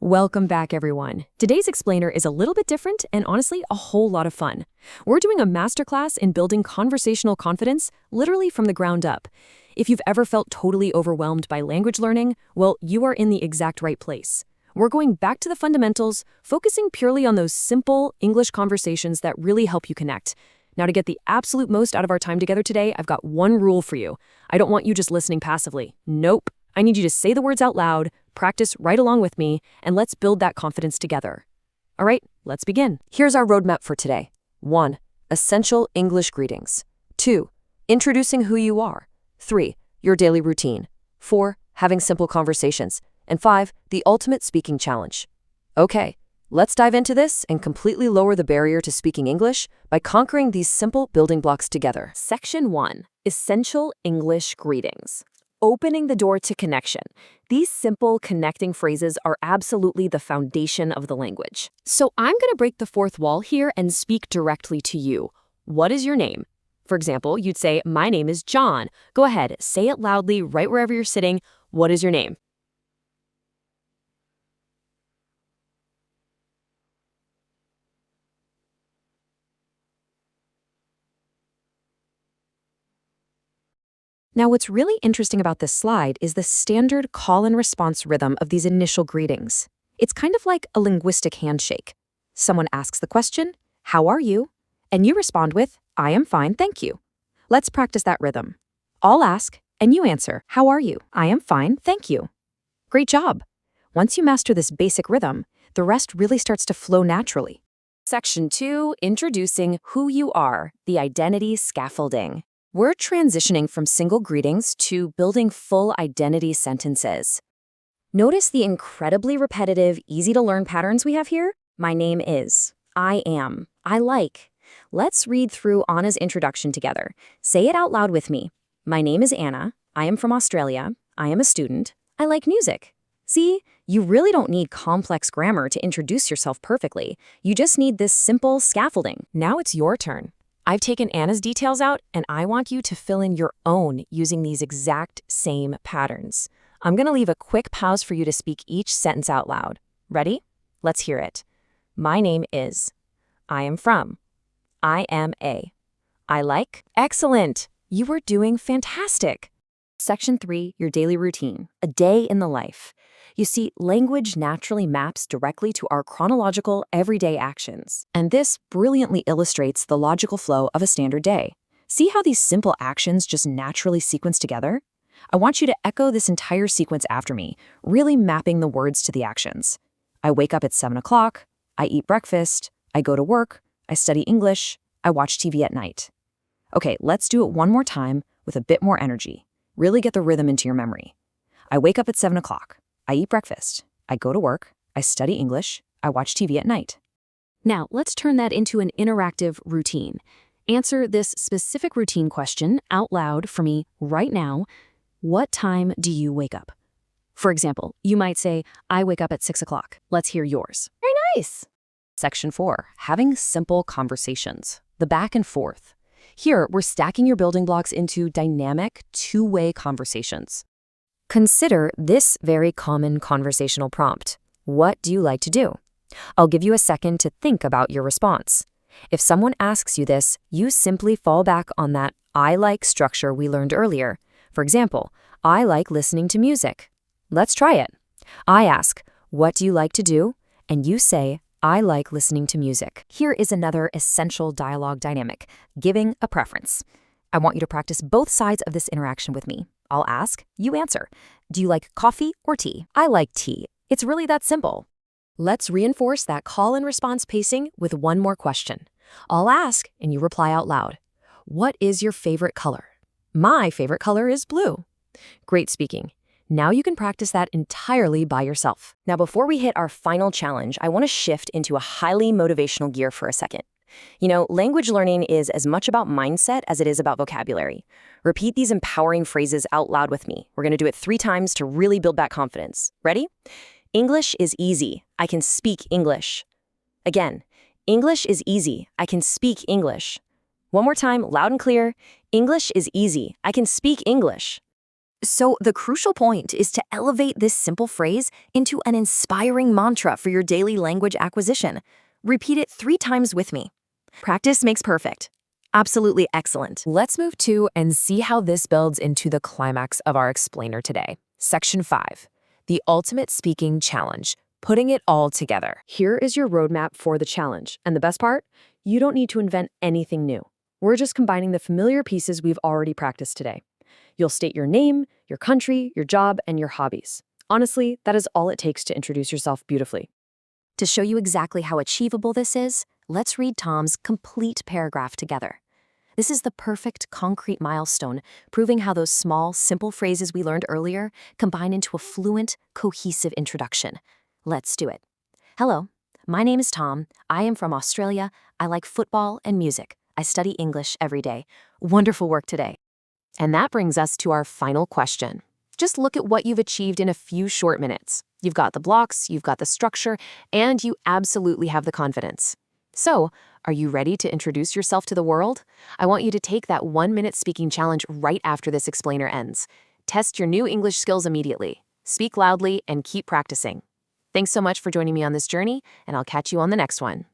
Welcome back, everyone. Today's explainer is a little bit different and honestly a whole lot of fun. We're doing a masterclass in building conversational confidence, literally from the ground up. If you've ever felt totally overwhelmed by language learning, well, you are in the exact right place. We're going back to the fundamentals, focusing purely on those simple English conversations that really help you connect. Now, to get the absolute most out of our time together today, I've got one rule for you. I don't want you just listening passively. Nope. I need you to say the words out loud, practice right along with me, and let's build that confidence together. All right, let's begin. Here's our roadmap for today. 1. Essential English greetings. 2. Introducing who you are. 3. Your daily routine. 4. Having simple conversations. And 5. The ultimate speaking challenge. Okay, let's dive into this and completely lower the barrier to speaking English by conquering these simple building blocks together. Section 1. Essential English greetings. Opening the door to connection. These simple connecting phrases are absolutely the foundation of the language. So I'm going to break the fourth wall here and speak directly to you. What is your name? For example, you'd say, "My name is John." Go ahead, say it loudly right wherever you're sitting. What is your name? Now, what's really interesting about this slide is the standard call and response rhythm of these initial greetings. It's kind of like a linguistic handshake. Someone asks the question, "How are you?" And you respond with, "I am fine, thank you." Let's practice that rhythm. I'll ask, and you answer, "How are you?" "I am fine, thank you." Great job. Once you master this basic rhythm, the rest really starts to flow naturally. Section 2, Introducing Who You Are, the Identity Scaffolding. We're transitioning from single greetings to building full identity sentences. Notice the incredibly repetitive, easy-to-learn patterns we have here? My name is. I am. I like. Let's read through Anna's introduction together. Say it out loud with me. My name is Anna. I am from Australia. I am a student. I like music. See, you really don't need complex grammar to introduce yourself perfectly. You just need this simple scaffolding. Now it's your turn. I've taken Anna's details out, and I want you to fill in your own using these exact same patterns. I'm going to leave a quick pause for you to speak each sentence out loud. Ready? Let's hear it. My name is. I am from. I am a. I like. Excellent. You are doing fantastic. Section 3, Your Daily Routine, a day in the life. You see, language naturally maps directly to our chronological, everyday actions. And this brilliantly illustrates the logical flow of a standard day. See how these simple actions just naturally sequence together? I want you to echo this entire sequence after me, really mapping the words to the actions. I wake up at 7 o'clock, I eat breakfast, I go to work, I study English, I watch TV at night. Okay, let's do it one more time with a bit more energy. Really get the rhythm into your memory. I wake up at 7 o'clock. I eat breakfast. I go to work. I study English. I watch TV at night. Now, let's turn that into an interactive routine. Answer this specific routine question out loud for me right now. What time do you wake up? For example, you might say, "I wake up at 6 o'clock." Let's hear yours. Very nice. Section 4, Having Simple Conversations, the back and forth. Here, we're stacking your building blocks into dynamic, two-way conversations. Consider this very common conversational prompt. What do you like to do? I'll give you a second to think about your response. If someone asks you this, you simply fall back on that I like structure we learned earlier. For example, I like listening to music. Let's try it. I ask, what do you like to do? And you say, I like listening to music. Here is another essential dialogue dynamic, giving a preference. I want you to practice both sides of this interaction with me. I'll ask, you answer. Do you like coffee or tea? I like tea. It's really that simple. Let's reinforce that call and response pacing with one more question. I'll ask, and you reply out loud. What is your favorite color? My favorite color is blue. Great speaking. Now you can practice that entirely by yourself. Now, before we hit our final challenge, I want to shift into a highly motivational gear for a second. You know, language learning is as much about mindset as it is about vocabulary. Repeat these empowering phrases out loud with me. We're going to do it 3 times to really build that confidence. Ready? English is easy. I can speak English. Again, English is easy. I can speak English. One more time, loud and clear. English is easy. I can speak English. So the crucial point is to elevate this simple phrase into an inspiring mantra for your daily language acquisition. Repeat it 3 times with me. Practice makes perfect. Absolutely excellent. Let's move to and see how this builds into the climax of our explainer today. Section 5, the ultimate speaking challenge, putting it all together. Here is your roadmap for the challenge. And the best part? You don't need to invent anything new. We're just combining the familiar pieces we've already practiced today. You'll state your name, your country, your job, and your hobbies. Honestly, that is all it takes to introduce yourself beautifully. To show you exactly how achievable this is, let's read Tom's complete paragraph together. This is the perfect concrete milestone, proving how those small, simple phrases we learned earlier combine into a fluent, cohesive introduction. Let's do it. Hello, my name is Tom. I am from Australia. I like football and music. I study English every day. Wonderful work today. And that brings us to our final question. Just look at what you've achieved in a few short minutes. You've got the blocks, you've got the structure, and you absolutely have the confidence. So, are you ready to introduce yourself to the world? I want you to take that 1-minute speaking challenge right after this explainer ends. Test your new English skills immediately. Speak loudly and keep practicing. Thanks so much for joining me on this journey, and I'll catch you on the next one.